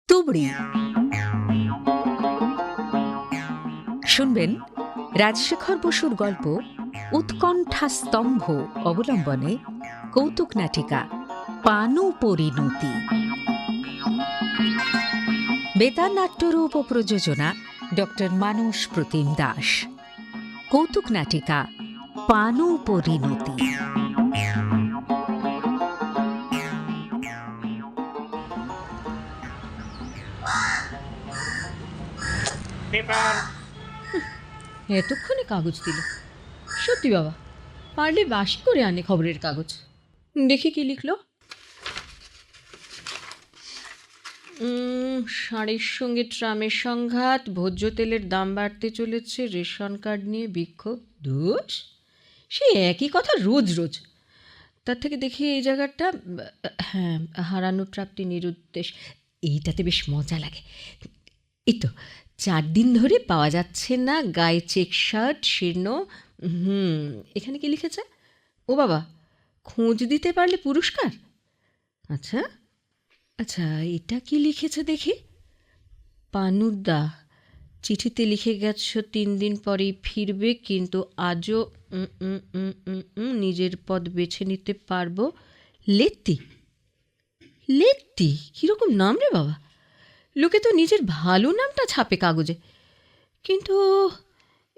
তুবড়ি। শুনবেন রাজশেখর বসুর গল্প উৎকণ্ঠা স্তম্ভ অবলম্বনে কৌতুক নাটিকা পানু পরিণতি। বেতার নাট্যরূপ ও প্রযোজনা ডক্টর মানস প্রতিম দাস। কৌতুক নাটিকা পানু পরিণতি। এতক্ষণে কাগজ দিল। সত্যি বাবা, পারলে বাসি করে আনে খবরের কাগজ। দেখি কি লিখলো। ষাঁড়ের সঙ্গে ট্রামের সংঘাত, ভোজ্য তেলের দাম বাড়তে চলেছে, রেশন কার্ড নিয়ে বিক্ষোভ। ধুস, সে একই কথা রোজ রোজ। তার থেকে দেখি এই জায়গাটা, হ্যাঁ, হারানো প্রাপ্তি নিরুদ্দেশ, এইটাতে বেশ মজা লাগে। এই তো 4 দিন ধরে পাওয়া যাচ্ছে না গায়ে চেক শার্ট, শীর্ণ। এখানে কি লিখেছে? ও বাবা, খোঁজ দিতে পারলে পুরস্কার। আচ্ছা আচ্ছা, এটা কি লিখেছে দেখি। পানুদা, চিঠিতে লিখে গেছো 3 দিন পরেই ফিরবে, কিন্তু আজও নিজের পথ বেছে নিতে পারবো। লেত্তি লেত্তি, কীরকম নাম রে বাবা! লোকে তো নিজের ভালো নামটা ছাপে কাগজে, কিন্তু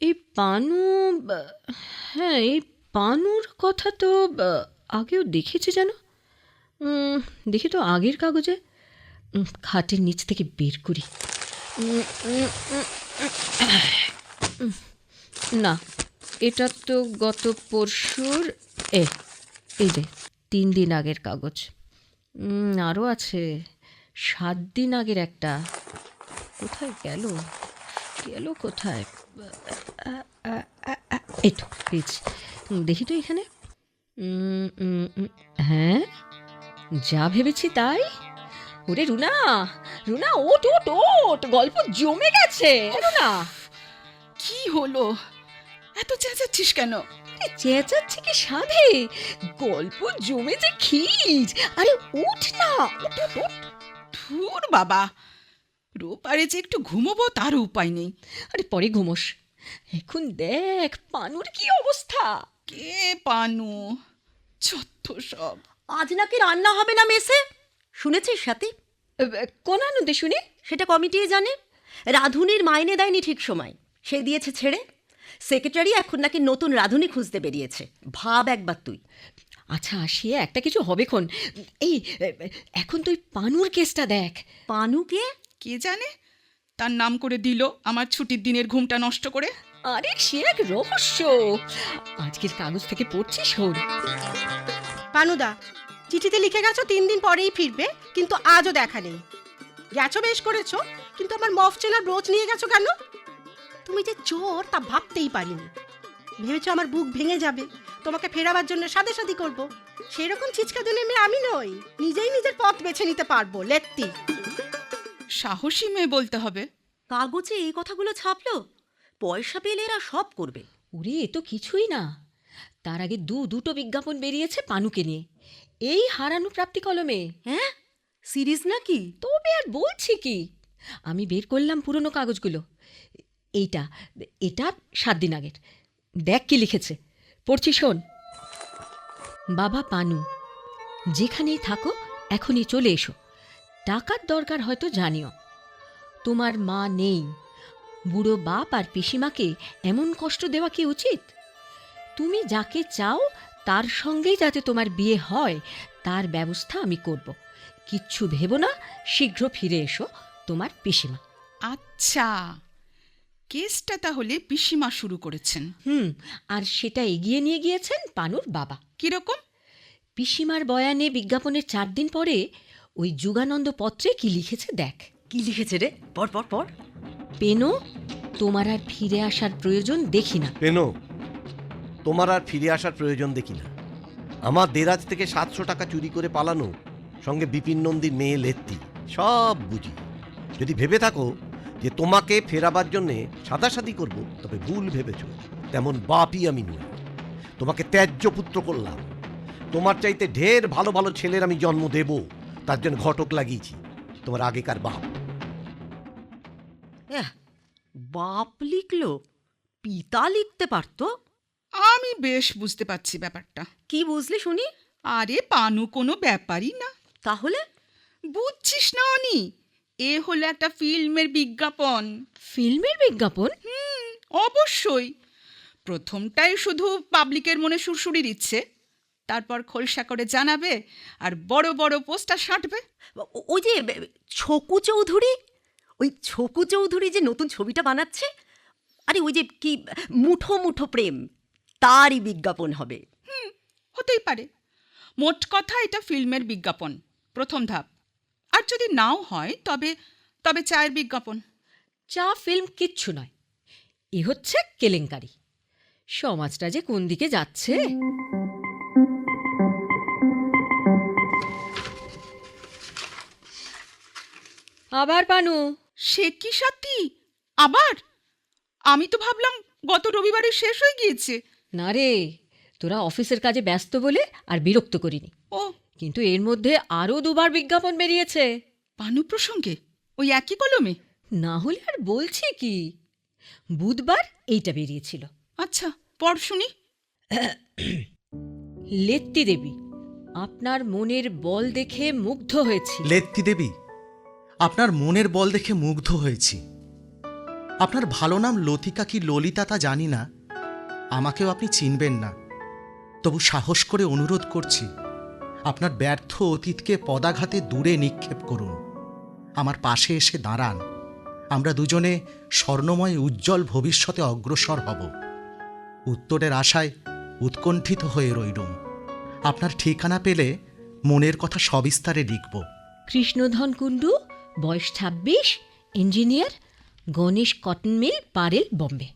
এই পানু, হ্যাঁ, এই পানুর কথা তো আগেও দেখেছি যেন। দেখি তো আগের কাগজে। খাটের নিচ থেকে বের করি। না, এটা তো গত পরশুর। এই যে 3 দিন আগের কাগজ। আরও আছে 7 দিন আগের একটা। কোথায় গেল কোথায়? এই তো পেয়েছি। দেখি তো এখানে। হ্যাঁ, যা ভেবেছি তাই। ওরে রুনা, রুনা, ওট ওট ওট, গল্প জমে গেছে। রুনা, কি হলো? এত চেঁচাচ্ছিস কেন? চেঁচাচ্ছি কি সাধে? গল্প জমেছে খির। আরে উঠ না, উঠ উঠ উঠ। ধুর বাবা, রোপারে যে একটু ঘুমোবো তার উপায় নেই। আরে পরে ঘুমোস, এখন দেখ পানুর কি অবস্থা। কে পানু? যত সব। আজ নাকি রান্না হবে না মেসে, শুনেছিস সাথী? কোন আনন্দে শুনি? সেটা কমিটিই জানে। রাঁধুনির মাইনে দেয়নি ঠিক সময়, সে দিয়েছে ছেড়ে। সেক্রেটারি এখন নাকি নতুন রাঁধুনি খুঁজতে বেরিয়েছে। ভাব একবার তুই। আচ্ছা, আসিয়ে একটা কিছু হবে খন। এই এখন তুই পানুর কেসটা দেখ। পানুকে? কে জানে, তার নাম করে দিল আমার ছুটির দিনের ঘুমটা নষ্ট করে। আরে সে এক রহস্য। আজকের কাগজ থেকে পড়ছি, শোন। পানুদা, চিঠিতে লিখে গেছো 3 দিন পরেই ফিরবে, কিন্তু আজও দেখা নেই। গেছো বেশ করেছো, কিন্তু আমার মফ চেনার ব্রোচ নিয়ে গেছো কেন? তুমি যে চোর তা ভাবতেই পারিনি। ভেবেছো আমার বুক ভেঙে যাবে, তোমাকে ফেরাবার জন্য সাদাসাদি করবো। সেরকম ছিচকা দুনে মেয়ে আমি নই, নিজেই নিজের পথ বেছে নিতে পারবো। লেত্তি সাহসী মেয়ে বলতে হবে। কাগজে এই কথাগুলো ছাপলো, পয়সা পেলে এরা সব করবে। ওরে, এ তো কিছুই না। তার আগে দুটো বিজ্ঞাপন বেরিয়েছে পানুকে নিয়ে, এই হারানো প্রাপ্তি কলমে। হ্যাঁ, সিরিজ নাকি? তবে আর বলছি কি, আমি বের করলাম পুরনো কাগজগুলো। এটা 7 দিন আগের। দেখ কি লিখেছে, পড়ছি, শোন। বাবা পানু, যেখানেই থাকো এখনই চলে এসো। টাকার দরকার হয়তো জানিও। তোমার মা নেই, বুড়ো বাপ আর পিসিমাকে এমন কষ্ট দেওয়া কি উচিত? তুমি যাকে চাও তার সঙ্গেই যাতে তোমার বিয়ে হয় তার ব্যবস্থা আমি করব। কিচ্ছু ভেবো না, শীঘ্র ফিরে এসো, তোমার পিসিমা। আচ্ছা, কেসটা তাহলে পিসিমা শুরু করেছেন। আর সেটা এগিয়ে নিয়ে গিয়েছেন পানুর বাবা। কিরকম? পিসিমার বয়ানে বিজ্ঞাপনের 4 দিন পরে ওই যুগানন্দ পত্রে কি লিখেছে দেখ। কি লিখেছে রে? পর পর পর। পেনো, তোমার আর ফিরে আসার প্রয়োজন দেখি না। পেনো, তোমার আর ফিরে আসার প্রয়োজন দেখি না। আমার দেরাজ থেকে 700 টাকা চুরি করে পালানো, সঙ্গে বিপিন নন্দীর মেয়ে লেত্তি, সব বুঝি। যদি ভেবে থাকো যে তোমাকে ফেরাবার জন্যে সাদাসাদি করব, তবে ভুল ভেবেছ। তেমন বাপই আমি নই। তোমাকে ত্যায্য পুত্র করলাম। তোমার চাইতে ঢের ভালো ভালো ছেলের আমি জন্ম দেব, তার জন্য ঘটক লাগিয়েছি, তোমার আগেকার বাপ। এহ, বাপ লিখলো, পিতা লিখতে পারতো। আমি বেশ বুঝতে পারছি ব্যাপারটা। কি বুঝলি শুনি? আরে পানু কোনো ব্যাপারই না। তাহলে? বুঝছিস না অনি, এ হলো একটা ফিল্মের বিজ্ঞাপন। ফিল্মের বিজ্ঞাপন? অবশ্যই। প্রথমটাই শুধু পাবলিকের মনে সুরসুরি দিচ্ছে, তারপর খোলসা করে জানাবে আর বড় বড় পোস্টার সাঁটবে। ওই যে ছকু চৌধুরী, ওই ছকু চৌধুরী যে নতুন ছবিটা বানাচ্ছে, আরে ওই যে কি মুঠো মুঠো প্রেম, তারই বিজ্ঞাপন হবে। হতেই পারে। মোট কথা এটা ফিল্মের বিজ্ঞাপন, প্রথম ধাপ। আর যদি নাও হয় তবে তবে চায়ের বিজ্ঞাপন। চা ফিল্ম কিচ্ছু নয়, এ হচ্ছে কেলেঙ্কারি। সমাজটা যে কোন দিকে যাচ্ছে। আবার পানু? সে কি সাথী, আবার? আমি তো ভাবলাম গত রবিবারে শেষ হয়ে গিয়েছে। না রে, তোরা অফিসের কাজে ব্যস্ত বলে আর বিরক্ত করিনি, ও, কিন্তু এর মধ্যে আরও 2বার বিজ্ঞাপন বেরিয়েছে। পানু প্রসঙ্গে ওই একই কলমে? না হলে আর বলছি কি, বুধবার এইটা বেরিয়েছিল। আচ্ছা, পড় শুনি। লেত্তি দেবী, আপনার মনের বল দেখে মুগ্ধ হয়েছি। লেত্তি দেবী, আপনার মনের বল দেখে মুগ্ধ হয়েছি। আপনার ভালো নাম লতিকা কি ললিতা তা জানি না, আমাকেও আপনি চিনবেন না, তবু সাহস করে অনুরোধ করছি, আপনার ব্যর্থ অতীতকে পদাঘাতে দূরে নিক্ষেপ করুন, আমার পাশে এসে দাঁড়ান। আমরা দুজনে স্বর্ণময় উজ্জ্বল ভবিষ্যতে অগ্রসর হব। উত্তরের আশায় উৎকণ্ঠিত হয়ে রইলুম। আপনার ঠিকানা পেলে মনের কথা সবিস্তারে লিখব। কৃষ্ণধন কুণ্ডু, বয়স 26, ইঞ্জিনিয়ার, গণেশ কটন মিল, পারেল, বম্বে।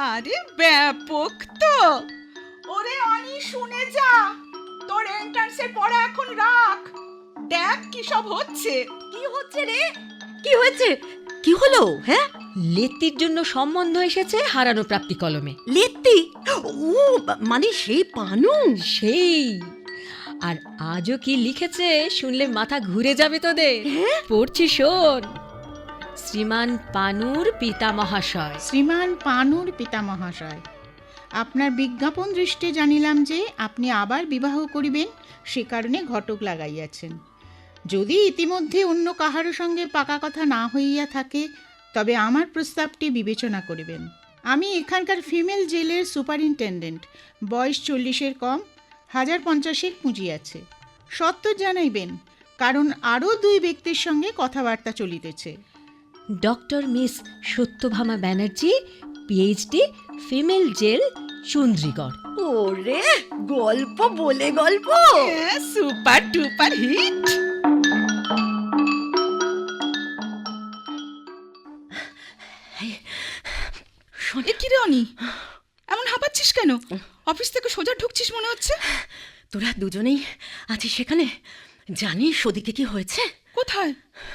আরে ব্যাপক তো। ওরে অনি, শুনে যা, তোর এন্ট্রান্সের পড়া এখন রাখ, দেখ কি সব হচ্ছে। কি হচ্ছে রে? কি হয়েছে? কি হলো? হ্যাঁ, লেত্তির জন্য সম্বন্ধ এসেছে হারানো প্রাপ্তি কলমে। লেত্তি? ও মানে সেই পানু? সেই। আর আজও কি লিখেছে শুনলে মাথা ঘুরে যাবে তোদের। পড়ছি শোন। শ্রীমান পানুর পিতা মহাশয়। শ্রীমান পানুর পিতা মহাশয়, আপনার বিজ্ঞাপন দৃষ্টে জানিলাম যে আপনি আবার বিবাহ করিবেন, সে কারণে ঘটক লাগাইয়াছেন। যদি ইতিমধ্যে অন্য কাহারও সঙ্গে পাকা কথা না হইয়া থাকে, তবে আমার প্রস্তাবটি বিবেচনা করিবেন। আমি এখানকার ফিমেল জেলের সুপারিনটেন্ডেন্ট, বয়স 40-এর কম, 1050-এর পুঁজি আছে। সত্য জানাইবেন, কারণ আরও 2 ব্যক্তির সঙ্গে কথাবার্তা চলিতেছে। Doctor miss Satyabhama Banerjee, PhD, female jail, Chandigarh. ওরে গল্প বলে গল্প। Super duper hit. এ কি রে অনি, এমন হাঁপাচ্ছিস কেন? অফিস থেকে সোজা ঢুকছিস মনে হচ্ছে। তোরা দুজনেই আছিস সেখানে? জানিস ওদিকে কি হয়েছে? কোথায়?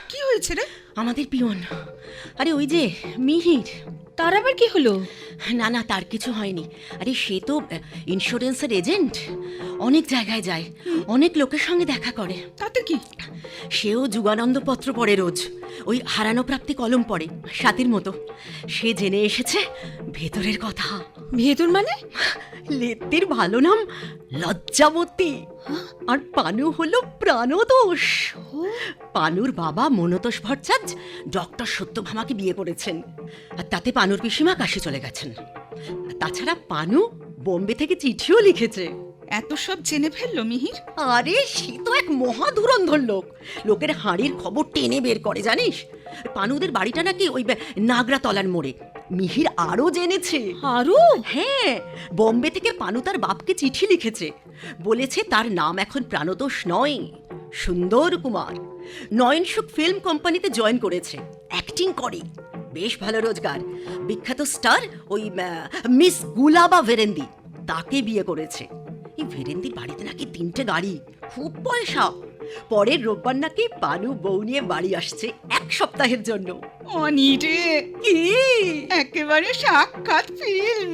কি হয়েছে রে? আমাদের পিয়ন, আরে ওই যে মিহির। তার আবার কি হলো? না না, তার কিছু হয়নি। আরে সে তো ইন্স্যুরেন্সের এজেন্ট, অনেক জায়গায় যায়, অনেক লোকের সঙ্গে দেখা করে। তাতে কি? সেও যুগানন্দ পত্র পড়ে রোজ, ওই হারানো প্রাপ্তি কলম পড়ে সাথীর মতো। সে জেনে এসেছে ভেতরের কথা। ভেতর মানে? লেত্তির ভালো নাম লজ্জাবতী, আর পানু হলো প্রাণদোষ। পানুর বাবা মনতোষ ভট্টাচার্য ডক্টর সত্যভামাকে বিয়ে করেছেন, আর তাতে পানুর পিসিমা কাশি চলে গেছেন। তাছাড়া পানু বোম্বে থেকে চিঠিও লিখেছে। এত সব জেনে ফেললো মিহির? আরে সে তো এক মহা ধুরন্ধর লোক, লোকের হাঁড়ির খবর টেনে বের করে, জানিস? পানুদের বাড়িটা নাকি ওই নাগরাতলার মোড়ে। মিহির আরও জেনেছে। আরো? হ্যাঁ, বোম্বে থেকে পানু তার বাপকে চিঠি লিখেছে, বলেছে তার নাম এখন প্রাণতোষ নয়, সুন্দর কুমার। নয়নসুখ ফিল্ম কোম্পানিতে জয়েন করেছে, অ্যাক্টিং করে, বেশ ভালো রোজগার। বিখ্যাত স্টার ওই মিস গুলাবা ভেরেন্দি, তাকে বিয়ে করেছে। এই ভেরেন্দির বাড়িতে নাকি 3টে গাড়ি, খুব পয়সা। পরের রোববার নাকি পানু বউ নিয়ে বাড়ি আসছে 1 সপ্তাহের জন্য। অনি রে, কি একেবারে সাক্ষাৎ ফিল্ম।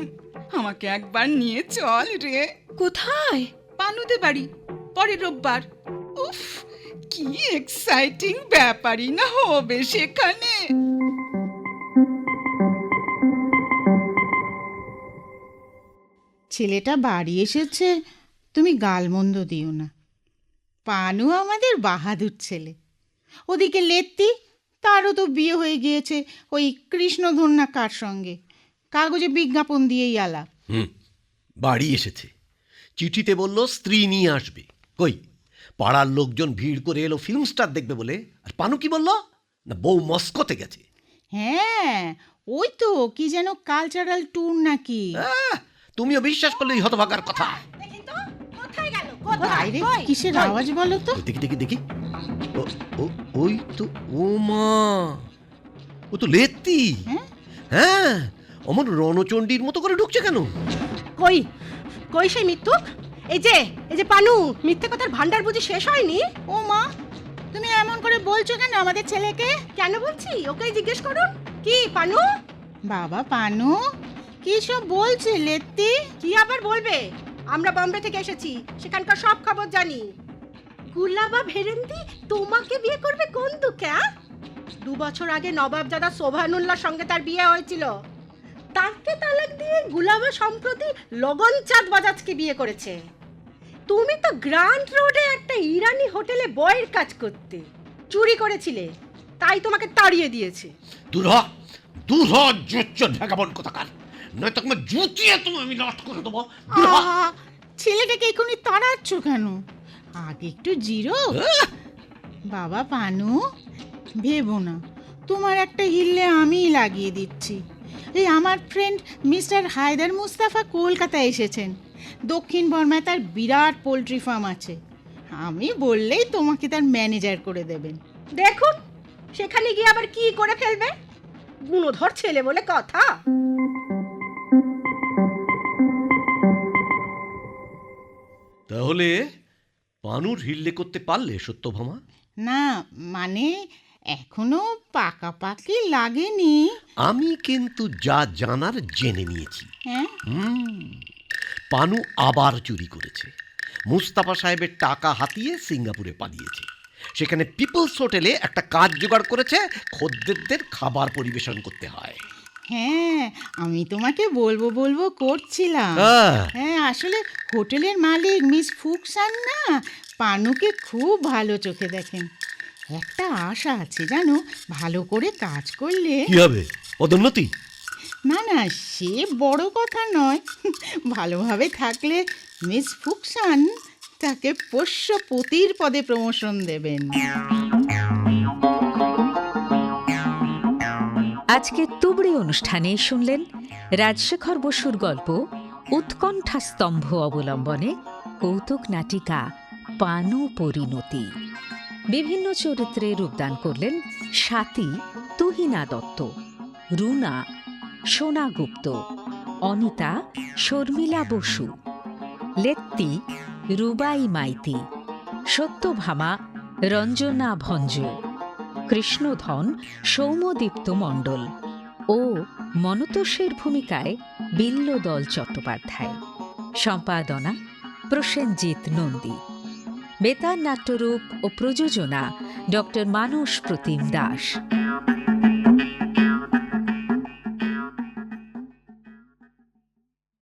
আমাকে একবার নিয়ে চল রে। কোথায়? পানুদের বাড়ি, পরের রোববার। উফ, কি এক্সাইটিং ব্যাপারই না হবে সেখানে। ছেলেটা বাড়ি এসেছে, তুমি গালমন্দ দিও না। পানু আমাদের বাহাদুর ছেলে। ওদিকে লেত্তি, তারও তো বিয়ে হয়ে গিয়েছে ওই কৃষ্ণধন্যা কার সঙ্গে, কাগজে বিজ্ঞাপন দিয়েই আলাপ। বাড়ি এসেছে, চিঠিতে বলল স্ত্রী নিয়ে আসবে। কই, পাড়ার লোকজন ভিড় করে এলো ফিল্ম স্টার দেখবে বলে, আর পানু কি বলল না বউ মস্কোতে গেছে। হ্যাঁ, ওই তো কি যেন কালচারাল ট্যুর নাকি। তুমিও বিশ্বাস করলে এই হতভাগার কথা। বাইরে কিসের আওয়াজ বলো তো? দেখি দেখি দেখি, ওই তো, ও মা, ও তো লেত্তি। হ্যাঁ, অমন রণচণ্ডীর মতো করে ঢুকছে কেন? কই কই সেই মৃত্যুক? এই যে পানু, মিথ্যে কথার ভান্ডার বুঝি শেষ হয়নি? ও মা, তুমি এমন করে বলছো কেন আমাদের ছেলেকে? কেন বলছি, ওকেই জিজ্ঞেস করুন। কি পানু? বাবা পানু, কি সব বলছে লেত্তি? কি আবার বলবে? আমরা বম্বে থেকে এসেছি, সেখানকার সব খবর জানি। গুলাবা ভেরেন্দি তোমাকে বিয়ে করবে কোন দুঃখে? 2 বছর আগে নবাবজাদা সোভানুল্লাহর সঙ্গে তার বিয়ে হয়েছিল। তাকে তালাক দিয়ে গুলাবা সম্প্রতি লগন চাঁদ বাজাজকে বিয়ে করেছে। তুমি তো গ্র্যান্ড রোডে একটা ইরানি হোটেলে বয়ের কাজ করতে, চুরি করেছিলে, তাই তোমাকে তাড়িয়ে দিয়েছে। দূর হ, জুচ্চর ভ্যাগাবন কোথাকার, নয়তো তোমার জুতিয়ে তুমি আমি নষ্ট করে দেবো। ছেলেটাকে এখনই তাড়াচ্ছ কেন? আগে একটু জিরো। বাবা পানু, ভেবো না, তোমার একটা হিল্লে আমিই লাগিয়ে দিচ্ছি। এই আমার ফ্রেন্ড মিস্টার হায়দার মুস্তাফা কলকাতায় এসেছেন। দক্ষিণ বর্মায় তার বিরাট পোলট্রি ফার্ম আছে। আমি বললেই তোমাকে তার ম্যানেজার করে দেবেন। দেখুন, সেখানে গিয়ে আবার কি করে ফেলবে? গুণধর ছেলে বলে কথা। তাহলে পানুর হিল্লে করতে পারলে সত্যভামা? না মানে এখনো পাকাপাকি লাগেনি। আমি কিন্তু যা জানার জেনে নিয়েছি। হ্যাঁ, পানু আবার চুরি করেছে, মুস্তাফা সাহেবের টাকা হাতিয়ে সিঙ্গাপুরে পালিয়েছে। সেখানে পিপলস হোটেলে একটা কাজ জোগাড় করেছে, খদ্দেরদের খাবার পরিবেশন করতে হয়। হ্যাঁ, আমি তোমাকে বলবো করছিলাম। হ্যাঁ, আসলে হোটেলের মালিক মিস ফুকসান না পানুকে খুব ভালো চোখে দেখেন। একটা আশা আছে জানো, ভালো করে কাজ করলে। কি হবে, পদোন্নতি? না না, সে বড় কথা নয়, ভালোভাবে থাকলে মিস ফুকসান তাকে পোষ্যপতির পদে প্রমোশন দেবেন। আজকে তুবড়ি অনুষ্ঠানে শুনলেন রাজশেখর বসুর গল্প উৎকণ্ঠা স্তম্ভ অবলম্বনে কৌতুক নাটিকা পানু পরিণতি। বিভিন্ন চরিত্রে রূপদান করলেন স্বাতী তুহিনা দত্ত, রুনা সোনা গুপ্ত, অনিতা শর্মিলা বসু, লেত্তি রুবাই মাইতি, সত্যভামা রঞ্জনা ভঞ্জ, কৃষ্ণধন সৌম্যদীপ্ত মণ্ডল ও মনতোষের ভূমিকায় বিল্লদল চট্টোপাধ্যায়। সম্পাদনা প্রসেনজিৎ নন্দী। বেতার নাট্যরূপ ও প্রযোজনা ডক্টর মানস প্রতিম দাস।